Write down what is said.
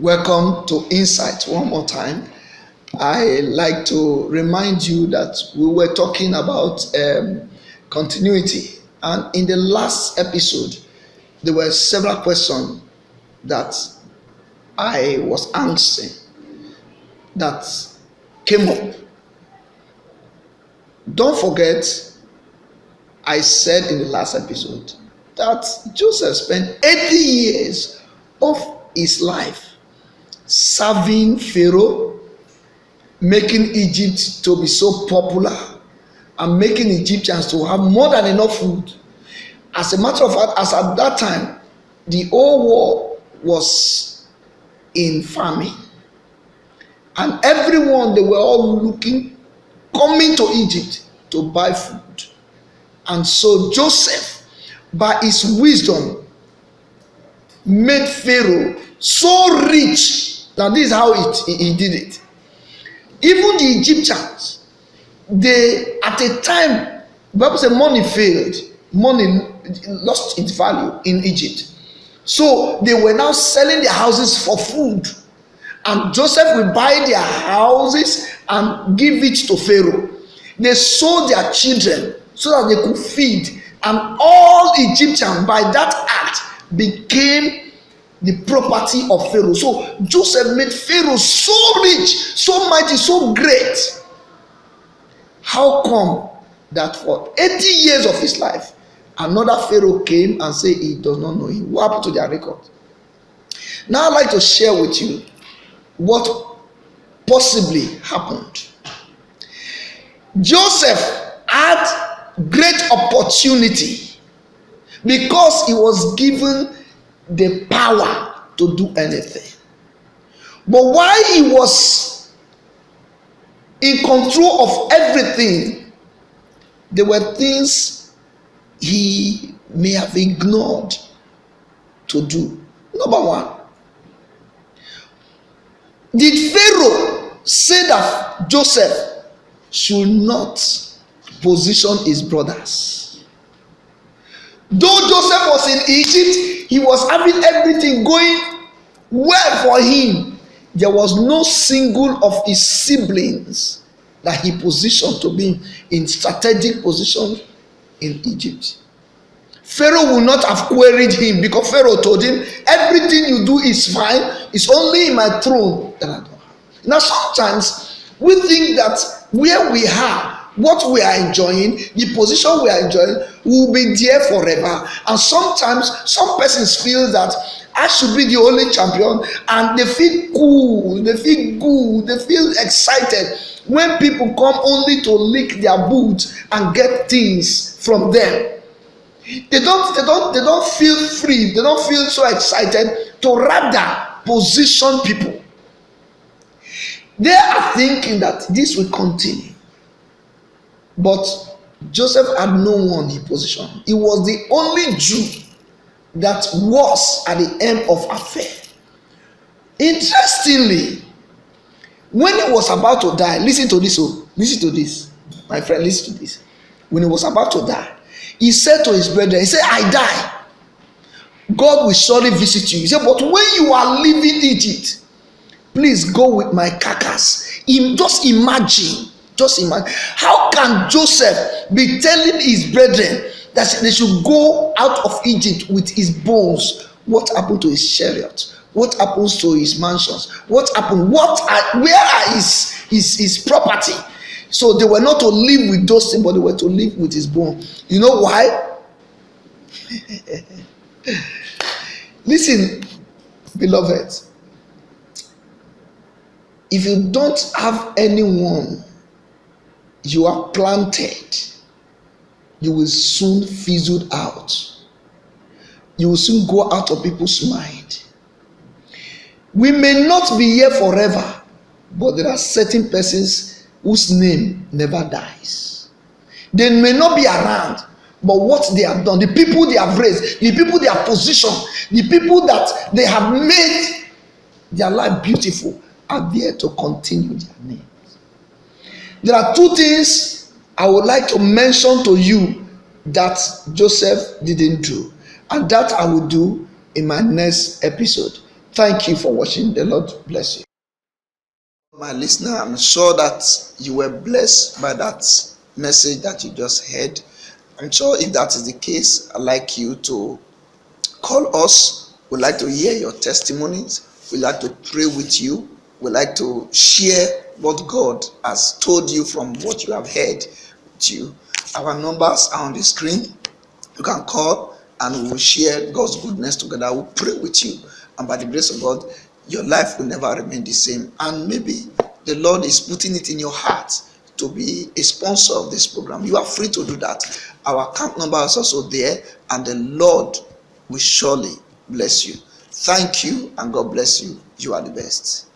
Welcome to Insight one more time. I like to remind you that we were talking about continuity, and in the last episode, there were several questions that I was answering that came up. Don't forget, I said in the last episode that Joseph spent 80 years of his life serving Pharaoh, making Egypt to be so popular, and making Egyptians to have more than enough food. As a matter of fact, as at that time, the whole world was in famine, and everyone, they were all coming to Egypt to buy food. And so Joseph, by his wisdom, made Pharaoh so rich. Now this is how he did it. Even the Egyptians, they at a time, the Bible says money failed, money lost its value in Egypt. So they were now selling their houses for food, and Joseph will buy their houses and give it to Pharaoh. They sold their children so that they could feed, and all Egyptians by that act became the property of Pharaoh. So Joseph made Pharaoh so rich, so mighty, so great. How come that for 80 years of his life, another Pharaoh came and said he does not know him? What happened to their record? Now I'd like to share with you what possibly happened. Joseph had great opportunity because he was given the power to do anything. But while he was in control of everything, there were things he may have ignored to do. Number one, did Pharaoh say that Joseph should not position his brothers? Though Joseph was in Egypt, he was having everything going well for him. There was no single of his siblings that he positioned to be in strategic position in Egypt. Pharaoh would not have queried him, because Pharaoh told him, everything you do is fine, it's only in my throne that I don't have. Now sometimes we think that where we are, what we are enjoying, the position we are enjoying, will be there forever. And sometimes some persons feel that I should be the only champion, and they feel cool, they feel good, they feel excited when people come only to lick their boots and get things from them. They don't feel free, they don't feel so excited to rather position people. They are thinking that this will continue. But Joseph had no one he positioned. He was the only Jew that was at the end of affair. Interestingly, when he was about to die, listen to this, my friend, listen to this. When he was about to die, he said to his brethren, he said, I die, God will surely visit you. He said, but when you are leaving Egypt, please go with my carcass. Just imagine, how can Joseph be telling his brethren that they should go out of Egypt with his bones? What happened to his chariot? What happens to his mansions? What happened? Where are his property? So they were not to live with those things, but they were to live with his bone. You know why? Listen, beloved, if you don't have anyone you are planted, you will soon fizzle out. You will soon go out of people's mind. We may not be here forever, but there are certain persons whose name never dies. They may not be around, but what they have done, the people they have raised, the people they have positioned, the people that they have made their life beautiful, are there to continue their names. There are two things I would like to mention to you that Joseph didn't do, and that I will do in my next episode. Thank you for watching. The Lord bless you. My listener, I'm sure that you were blessed by that message that you just heard. I'm sure if that is the case, I'd like you to call us. We'd like to hear your testimonies. We'd like to pray with you. We'd like to share what God has told you from what you have heard with you. Our numbers are on the screen. You can call and we will share God's goodness together. We'll pray with you. And by the grace of God, your life will never remain the same. And maybe the Lord is putting it in your heart to be a sponsor of this program. You are free to do that. Our account number is also there, and the Lord will surely bless you. Thank you, and God bless you. You are the best.